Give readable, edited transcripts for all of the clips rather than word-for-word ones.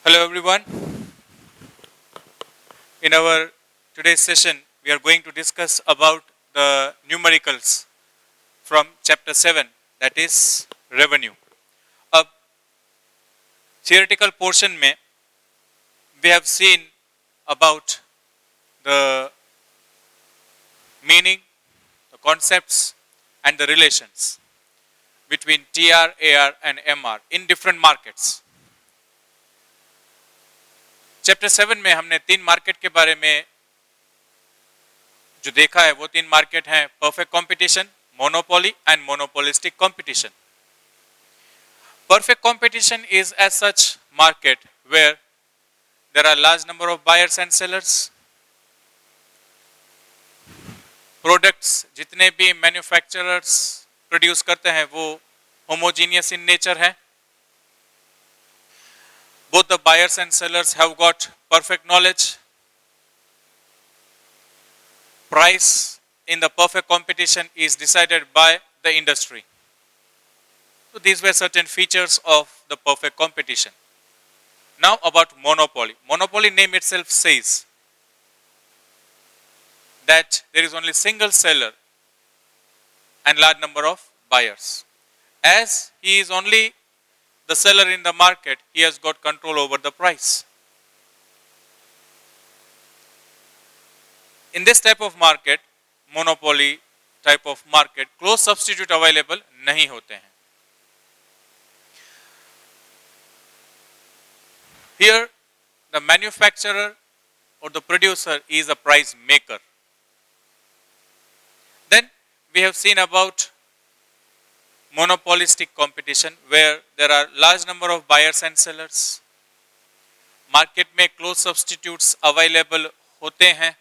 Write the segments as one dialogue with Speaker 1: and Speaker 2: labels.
Speaker 1: Hello everyone. In our today's session, we are going to discuss about the numericals from chapter 7, that is revenue. अब theoretical portion में we have seen about the meaning, the concepts and the relations between TR, AR and MR in different markets. Chapter 7 में हमने 3 market के बारे में जो देखा है वो 3 मार्केट हैं perfect competition, monopoly and monopolistic competition. Perfect competition is as such market where there are large number of buyers and sellers. Products जितने भी manufacturers produce करते हैं वो homogeneous in nature है. Both the buyers and sellers have got perfect knowledge. Price in the perfect competition is decided by the industry. So these were certain features of the perfect competition. Now about monopoly. Monopoly name itself says that there is only single seller and large number of buyers. As he is only the seller in the market, he has got control over the price. In this type of market, monopoly type of market, close substitute available नहीं होते हैं. Here, the manufacturer or the producer is a price maker. Then we have seen about monopolistic competition where there are large number of buyers and sellers. Market में close substitutes available होते हैं.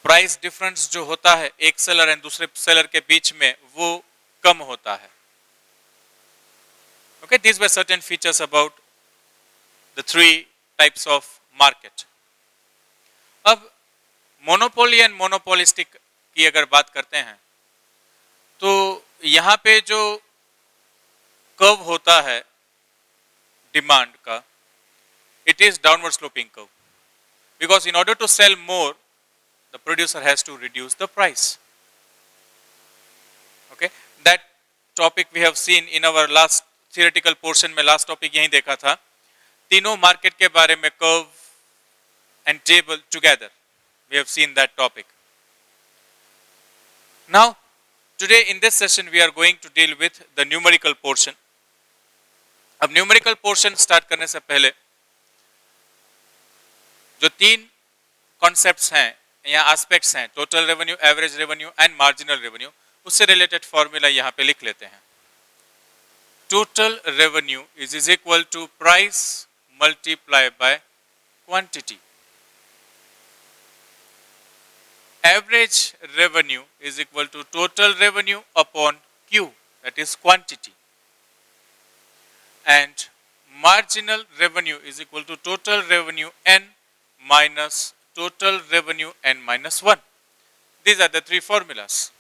Speaker 1: Price difference जो होता है एक seller and दूसरे seller के बीच में वो कम होता है. Okay, these were certain features about the 3 types of market. अब monopoly and monopolistic की अगर बात करते हैं तो यहाँ पे जो कर्व होता है डिमांड का, it is downward sloping curve because in order to sell more the producer has to reduce the price. Okay, that topic we have seen in our last theoretical portion में last topic यहीं देखा था. तीनों market के बारे में curve and table together we have seen that topic. Now today in this session we are going to deal with the numerical portion. अब numerical portion start करने से पहले जो 3 concepts हैं या aspects हैं, total revenue, average revenue and marginal revenue, उससे related formula यहाँ पे लिख लेते हैं. Total revenue is equal to price multiplied by quantity. Average revenue is equal to total revenue upon Q, that is quantity. And marginal revenue is equal to total revenue N minus total revenue N minus 1. These are the 3 formulas.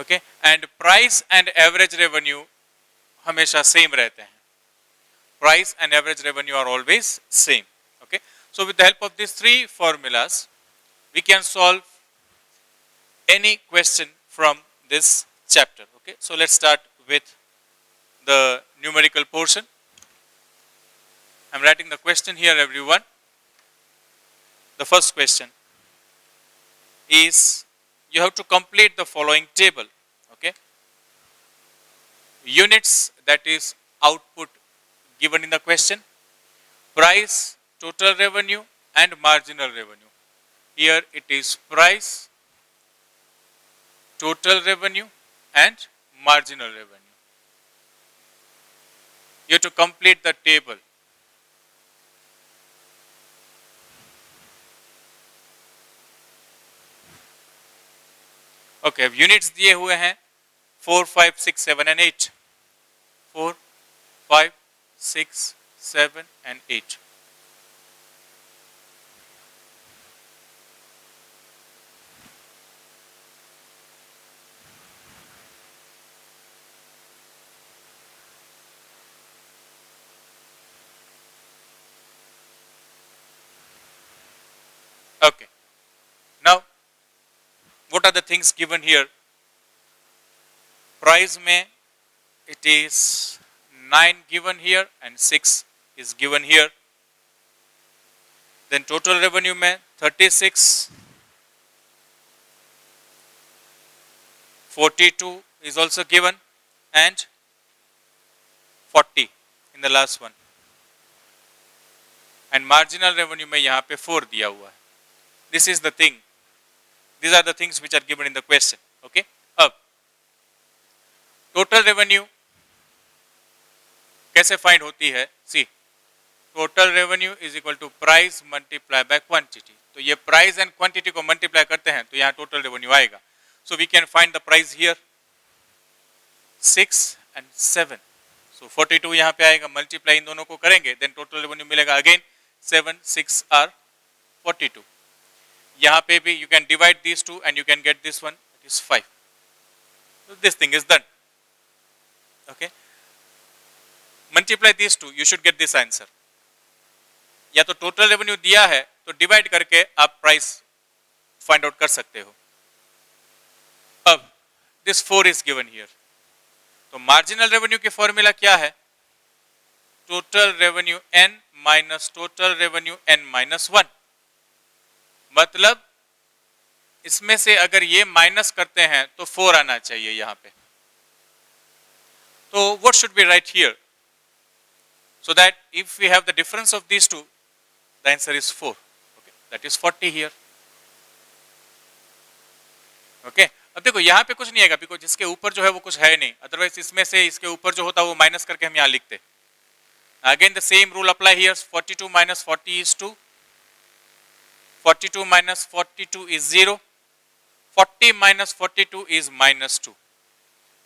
Speaker 1: Okay, and price and average revenue हमेशा same रहते हैं. Price and average revenue are always same. Okay, so with the help of these 3 formulas, we can solve any question from this chapter. Okay, so let's start with the numerical portion. I'm writing the question here, everyone. The first question is you have to complete the following table. Okay, units, that is output given in the question, price, total revenue and marginal revenue. Here it is price, total revenue and marginal revenue. You have to complete the table. Okay, अब units दिए हुए हैं 4, 5, 6, 7 and 8. 4, 5, 6, 7 and 8. what are the things given here? Price में it is 9 given here and 6 is given here. Then total revenue में 36, 42 is also given and 40 in the last one. And marginal revenue में यहाँ पे 4 दिया हुआ है. This is the thing. These are the things which are given in the question. Okay. अब total revenue कैसे find होती है? See, total revenue is equal to price multiply by quantity. तो ये प्राइस एंड क्वांटिटी को multiply करते हैं तो यहाँ टोटल रेवेन्यू आएगा. So we can find the price here 6 and 7. सो 42 यहाँ पे आएगा, मल्टीप्लाई इन दोनों को करेंगे देन टोटल रेवेन्यू मिलेगा अगेन 7, 6 आर 42. यहाँ पे भी you can divide this two and you can get this one, it is 5. This thing is done. Okay, multiply this to, you should get this answer. या तो total revenue दिया है तो divide करके आप प्राइस फाइंड आउट कर सकते हो. अब दिस 4 इज गिवन हियर. तो मार्जिनल रेवेन्यू की फॉर्मूला क्या है? Total revenue n minus total revenue n minus 1. मतलब इसमें से अगर ये माइनस करते हैं तो 4 आना चाहिए यहाँ पे. तो what should be right here? So that if we have the difference of these two, the answer is 4. Okay, that is 40 here. Okay, अब देखो यहाँ पे कुछ नहीं आएगा बिकॉज जिसके ऊपर जो है वो कुछ है नहीं. अदरवाइज इसमें से इसके ऊपर जो होता है वो माइनस करके हम यहाँ लिखते. Again the same rule apply here. 42 minus 40 is 2. 42 minus 42 is 0. 40 minus 42 is minus 2.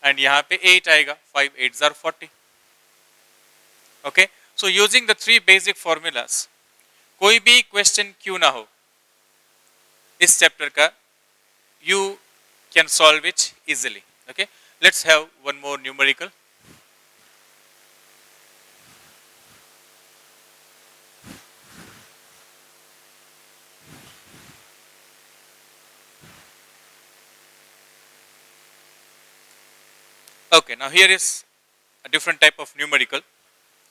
Speaker 1: And यहाँ पे 8 आएगा. 5 8s are 40. Okay, so using the 3 basic formulas, कोई भी क्वेश्चन क्यों ना हो इस चैप्टर का, you can solve it easily. Okay, let's have one more numerical. Okay, now here is a different type of numerical.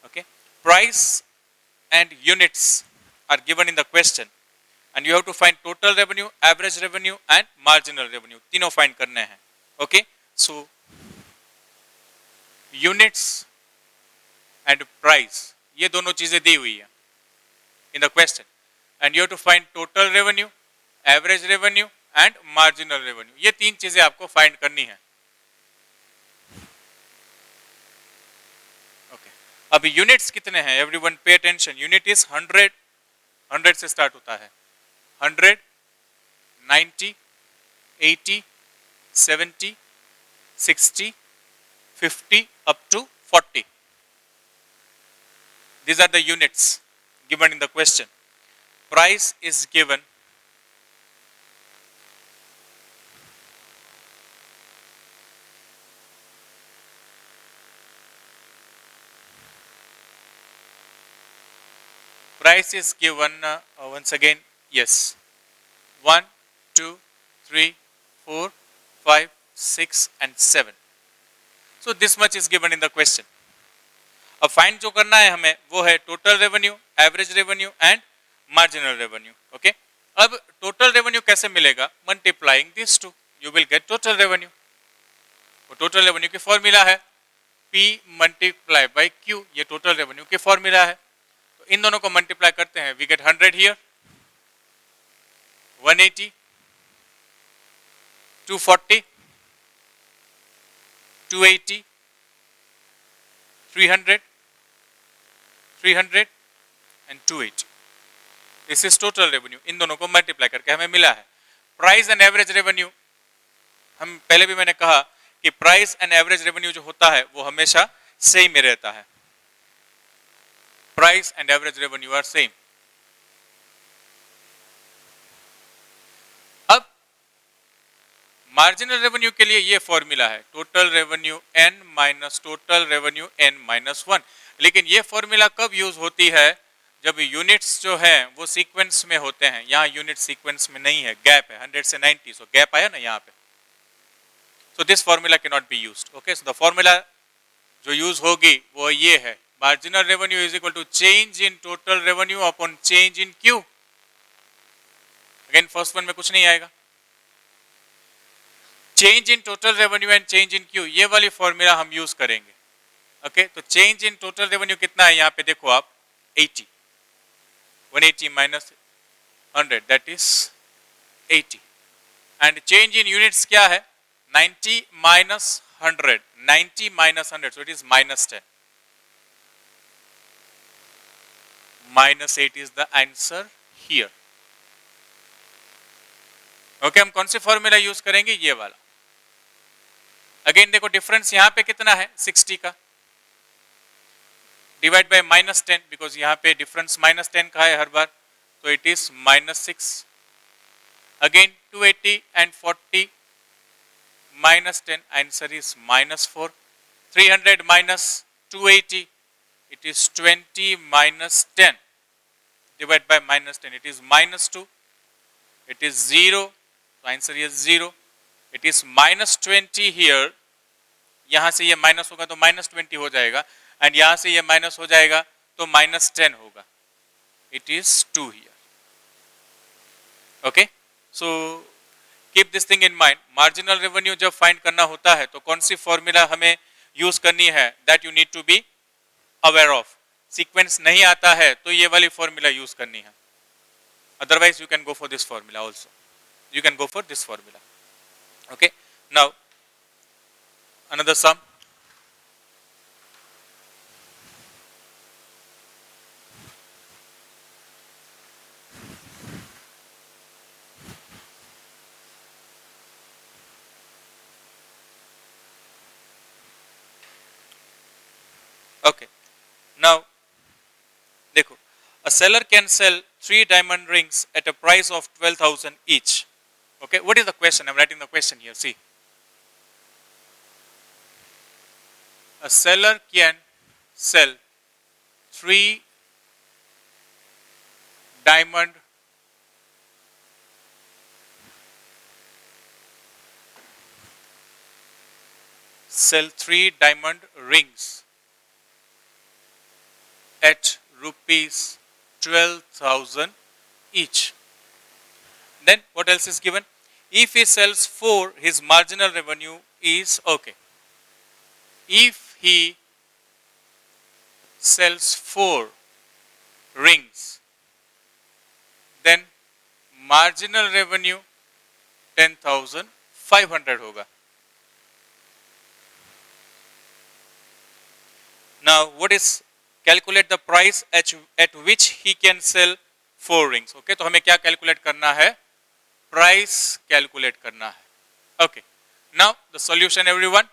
Speaker 1: Okay, price and units are given in the question and you have to find total revenue, average revenue and marginal revenue. तीनों find करने हैं. Okay, so units and price ये दोनों चीजें दी हुई है in the question and you have to find total revenue, average revenue and marginal revenue. ये 3 चीजें आपको find करनी है. अभी यूनिट्स कितने हैं? Everyone pay attention. Unit is 100. 100 से स्टार्ट होता है. 100, 90, 80, 70, 60, 50 up to 40. These are the units given in the question. Price is given. Price is given once again, yes, 1, 2, 3, 4, 5, 6 and 7. So this much is given in the question. अब find जो करना है हमें वो है total revenue, average revenue and marginal revenue. Okay, अब total revenue कैसे मिलेगा? Multiplying this to you will get total revenue. Total revenue की फॉर्मूला है P मल्टीप्लाई बाय Q. ये टोटल रेवेन्यू की फॉर्मूला है. इन दोनों को मल्टीप्लाई करते हैं, we get 100 here, 180, 240, 280, 300, 300 and 280. This is total revenue. इन दोनों को मल्टीप्लाई करके हमें मिला है. प्राइस एंड एवरेज रेवेन्यू, हम पहले भी मैंने कहा कि प्राइस एंड एवरेज रेवेन्यू जो होता है वो हमेशा सेम में रहता है. Price and average revenue are same. अब मार्जिनल रेवेन्यू के लिए ये फॉर्मूला है total revenue n minus total revenue n minus 1. लेकिन ये फॉर्मूला कब यूज होती है? जब यूनिट्स जो है वो सीक्वेंस में होते हैं, यहाँ यूनिट सीक्वेंस में नहीं है, गैप है 100 से 90, सो गैप आया ना यहाँ पे, so this formula can not be used. Okay, so the formula जो यूज होगी वो ये है, marginal revenue is equal to change in total revenue upon change in Q. Again first one में कुछ नहीं आएगा, change in total revenue and change in Q, ये वाली फॉर्मूला हम यूज करेंगे। ओके, तो चेंज इन टोटल रेवेन्यू कितना है यहाँ पे देखो आप, 80, 180 minus 100 that is 80, and change in units क्या है, 90 minus 100, 90 minus 100, so it is minus 10, minus 8 is the answer here. Okay, हम कौन सी फॉर्मूला यूज करेंगे, ये वाला। अगेन देखो डिफरेंस यहाँ पे कितना है, 60 का, डिवाइड बाय माइनस 10, बिकॉज यहाँ पे डिफरेंस माइनस 10 का है हर बार, तो it is minus 6। Again 280 and 40 minus 10, answer is minus 4। 300 minus 280, it is 20 minus 10 divided by minus 10, it is minus 2, it is 0, so answer is 0, it is minus 20 here, यहाँ से ये minus होगा तो minus 20 हो जाएगा, एंड यहाँ से ये माइनस हो जाएगा तो माइनस 10 होगा, it is 2 here। Okay, so keep this thing in mind, marginal revenue जब फाइंड करना होता है तो कौन सी फॉर्मूला हमें यूज करनी है, that you need to be aware of. Sequence नहीं आता है तो ये वाली फॉर्मूला यूज करनी है, otherwise you can go for this formula also, you can go for this formula. Okay, now another sum, okay, now देखो, a seller can sell 3 diamond rings at a price of 12,000 each. Okay, what is the question? I'm writing the question here, see. A seller can sell 3 diamond rings at rupees 12,000 each. Then what else is given? If he sells 4, his marginal revenue is okay. If he sells 4 rings, then marginal revenue 10,500 होगा. Now what is, calculate the price at which he can sell 4 rings. Okay, तो हमें क्या calculate करना है, price calculate करना है. Okay, now the solution everyone,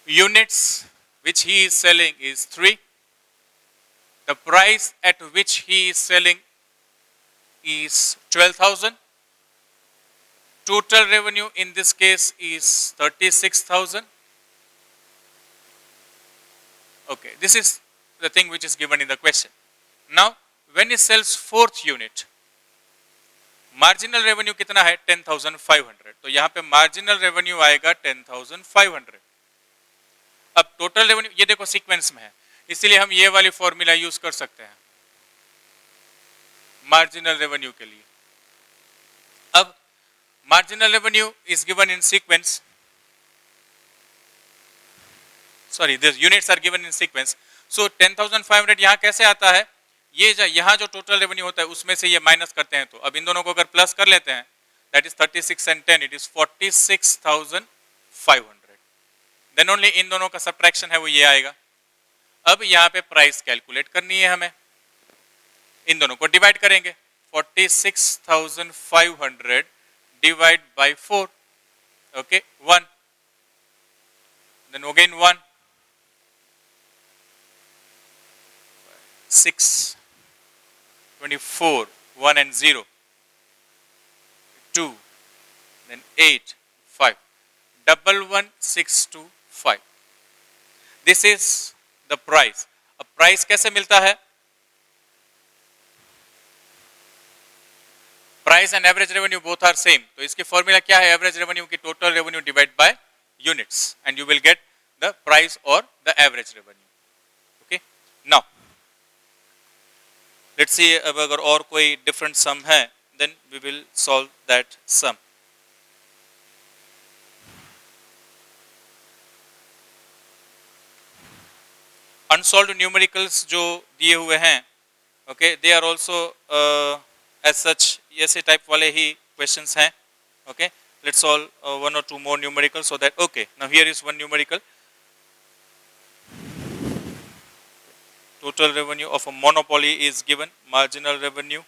Speaker 1: units which he is selling is 3, the price at which he is selling is 12,000, total revenue in this case is 36,000. Okay, this is the thing which is given in the question. Now when he sells 4th unit, marginal revenue कितना है, 10,500, तो यहाँ पे marginal revenue आएगा 10,500. अब total revenue, ये देखो sequence में है, इसलिए हम ये वाली फॉर्मूला यूज कर सकते हैं marginal revenue के लिए. अब marginal revenue is given in sequence, sorry, these units are given in sequence. So 10,500 यहाँ कैसे आता है, ये यहाँ जो टोटल रेवेन्यू होता है उसमें से ये माइनस करते हैं, तो अब इन दोनों को अगर प्लस कर लेते हैं, that is 36 and 10, it is 46,500. Then only इन दोनों का सब्ट्रैक्शन है वो ये आएगा. अब यहाँ पे प्राइस कैलकुलेट करनी है हमें, इन दोनों को डिवाइड करेंगे, 46,500 divide by 4, okay, 1, then again 1, 6, 24, 1 and 0, 2, then 8, 5, 11,625. This is the price. अब प्राइस कैसे मिलता है? Price and average revenue both are same, तो इसकी फॉर्मूला क्या है? एवरेज रेवेन्यू की total revenue divide by units and you will get the price और the average revenue. Okay, now let's see अब अगर और कोई डिफरेंट सम है then we will solve that sum. Unsolved numericals जो दिए हुए हैं, okay, they are also as such ऐसे टाइप वाले ही क्वेश्चंस हैं. Okay, let's solve one or two more numericals so that, okay, now here is one numerical. Total revenue of a monopoly is given, marginal revenue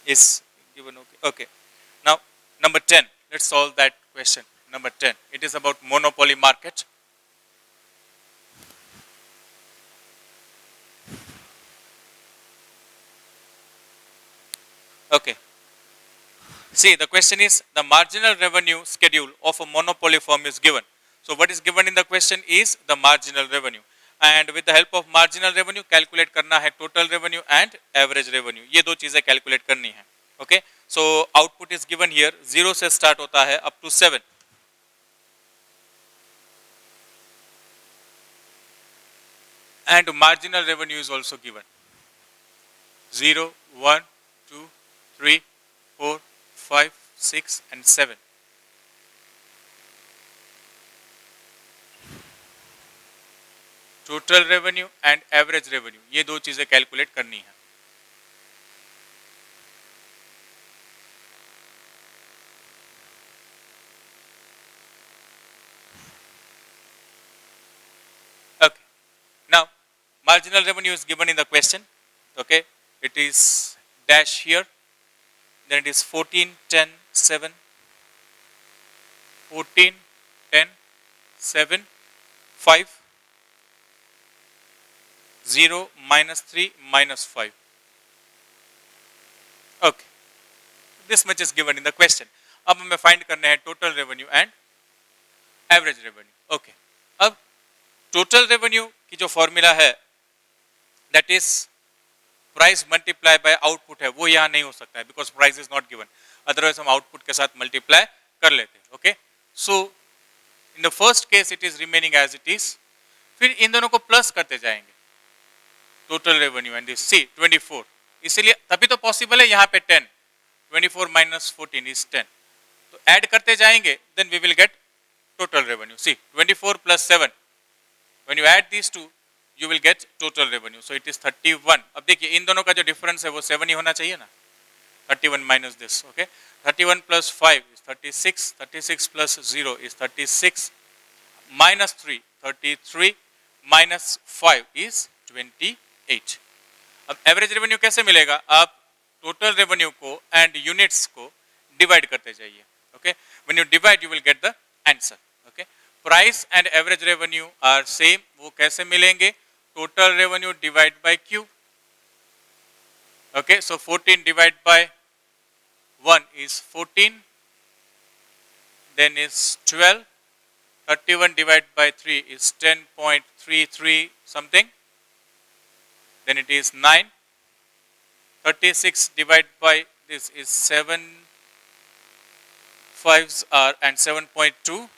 Speaker 1: is given. Okay, okay, now number 10, let's solve that question. Number 10, it is about monopoly market. Okay, see, the question is the marginal revenue schedule of a monopoly firm is given. So what is given in the question is the marginal revenue, and with the help of marginal revenue calculate करना है total revenue and average revenue. ये दो चीजें calculate करनी है. Okay, so output is given here, 0 से start होता है up to 7. And marginal revenue is also given, 0, 1, 2, 3, 4, 5, 6 and 7. Total revenue and average revenue, ये दो चीजें कैलकुलेट करनी है. Okay, now marginal revenue is given in the question. Okay, it is dash here, then it is 14, 10, 7, 14, 10, 7, 5, 0, -3, -5. Okay, this much is given in the question. अब हमें find करने हैं total revenue and average revenue. Okay, अब total revenue की जो formula है that is price multiply by output है, वो यहाँ नहीं हो सकता है because price is not given. Otherwise हम आउटपुट के साथ मल्टीप्लाई कर लेते हैं. Okay, so in the first case it is remaining as it is. फिर इन दोनों को प्लस करते जाएंगे, total revenue and this C 24. इसीलिए तभी तो पॉसिबल है यहाँ पे 10, 24 minus 14 is 10. तो ऐड करते जाएंगे then we will get total revenue. C 24 plus 7, when you add these two you will get total revenue, so it is 31. अब देखिए इन दोनों का जो डिफरेंस है वो 7 ही होना चाहिए ना. 31 minus this, okay, 31 plus 5 is 36, 36 plus 0 is 36, minus 3 33, minus 5 is 28. अब एवरेज रेवेन्यू कैसे मिलेगा? आप टोटल रेवेन्यू को एंड यूनिट्स को डिवाइड करते जाइए. Okay, when you divide you will get the answer. Okay, price and average revenue are same. वो कैसे मिलेंगे? Total revenue divide by Q. Okay, so 14 divide by 1 is 14, then is 12, 31 divided by 3 is 10.33 something, then it is 9, 36 divided by this is 7 5s are and 7.2,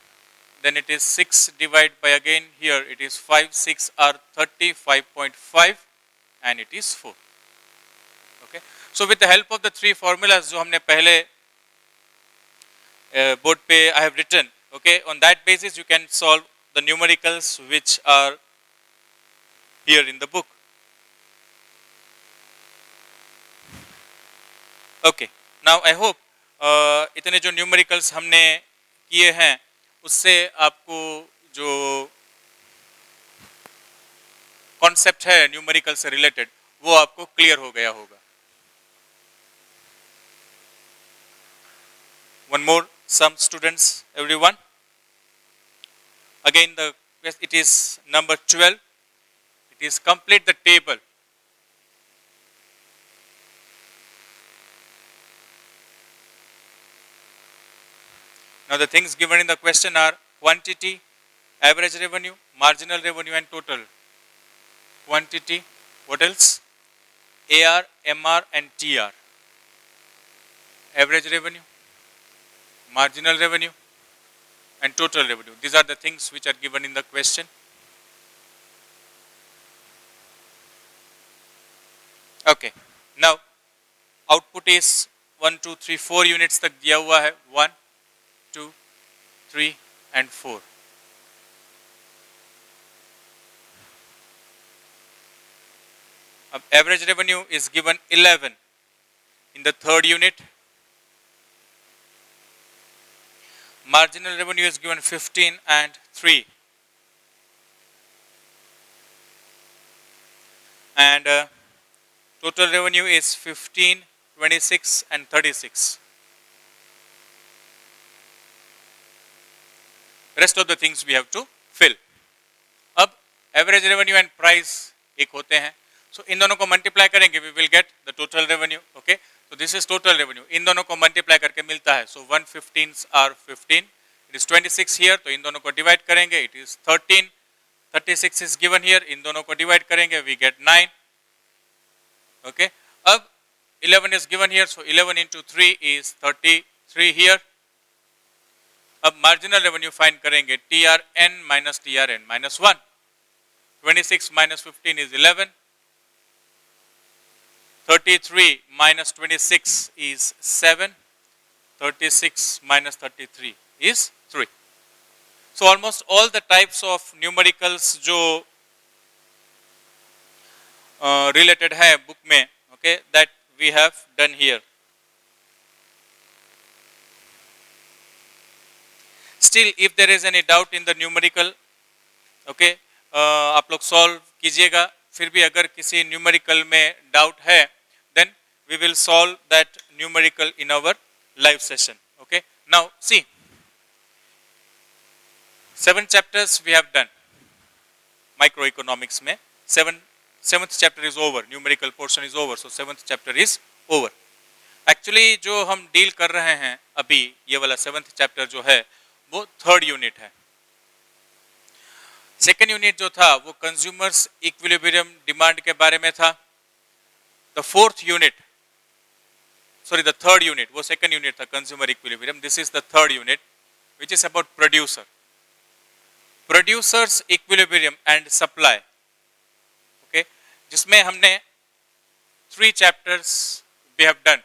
Speaker 1: then it is 6 divided by again here it is 5, 6 are 35.5 and it is 4. Okay, so with the help of the three formulas जो हमने पहले board पे I have written, okay, on that basis you can solve the numericals which are here in the book. Okay, now I hope इतने जो numericals हमने किए हैं उससे आपको जो कॉन्सेप्ट है न्यूमेरिकल से रिलेटेड वो आपको क्लियर हो गया होगा. One more sum, students, everyone. Again it is number 12. It is complete the table. Now the things given in the question are quantity, Average revenue, marginal revenue and total quantity. What else? AR, MR and TR. Average revenue, marginal revenue and total revenue. These are the things which are given in the question. Okay. Now output is 1, 2, 3, 4 units तक दिया हुआ है. 1, 2, 3 and 4. Average revenue is given 11 in the third unit. Marginal revenue is given 15 and 3. And total revenue is 15, 26 and 36. Rest of the things we have to fill. अब average revenue and price एक होते हैं. So इन दोनों को multiply करेंगे, we will get the total revenue. Okay. So this is total revenue. इन दोनों को multiply करके मिलता है. So 115s are 15. It is 26 here. तो इन दोनों को divide करेंगे. It is 13. 36 is given here. इन दोनों को divide करेंगे. We get 9. Okay. अब 11 is given here. So 11 into 3 is 33 here. अब marginal revenue find करेंगे. TRN minus TRN minus 1. 26 minus 15 is 11. 33 minus 26 is 7. 36 minus 33 is 3. So almost all the types of numericals जो related है book में, okay, that we have done here. Still, if there is any doubt in the numerical, okay, आप लोग solve कीजिएगा. फिर भी अगर किसी numerical में doubt है, then we will solve that numerical in our live session. Okay. Now see, 7 chapters we have done. Microeconomics में 7th chapter is over. Numerical portion is over. So 7th chapter is over. Actually जो हम deal कर रहे हैं अभी ये वाला 7th chapter जो है वो 3rd unit है. Second unit जो था वो consumers equilibrium demand के बारे में था. The 4th unit, sorry, the 3rd unit, वो second unit था consumer equilibrium. This is the 3rd unit, which is about producer. Producers equilibrium and supply. Okay, जिसमें हमने 3 chapters we have done.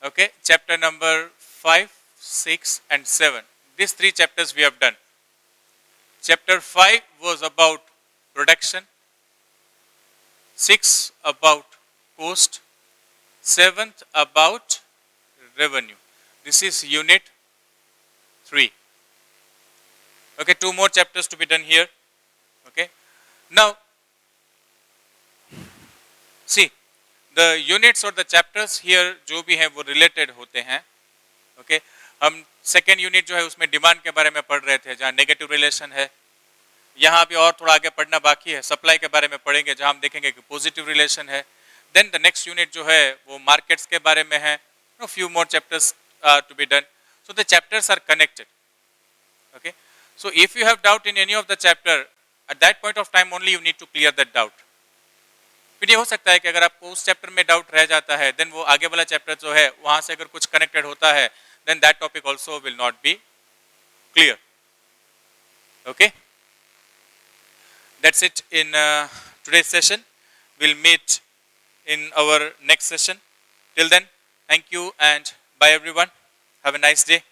Speaker 1: Okay, chapter number 5, 6 and 7. These 3 chapters we have done. Chapter 5 was about production, 6 about cost, 7th about revenue. This is unit 3. Okay, 2 more chapters to be done here. Okay, now see the units or the chapters here जो भी हैं वो related होते हैं. Okay, हम second unit जो है उसमें डिमांड के बारे में पढ़ रहे थे जहाँ नेगेटिव रिलेशन है. यहाँ भी और थोड़ा आगे पढ़ना बाकी है. सप्लाई के बारे में पढ़ेंगे जहाँ हम देखेंगे कि पॉजिटिव रिलेशन है. देन द नेक्स्ट यूनिट जो है वो मार्केट्स के बारे में है. Few more chapters to be done. So the chapters are connected. Okay, so if you have doubt in any of the chapter at that point of time only you need to clear that doubt. फिर ये हो सकता है कि अगर आपको उस chapter में डाउट रह जाता है देन वो आगे वाला चैप्टर जो है वहाँ से अगर कुछ कनेक्टेड होता है then that topic also will not be clear. Okay, that's it in today's session. We'll meet in our next session. Till then, thank you and bye everyone. Have a nice day.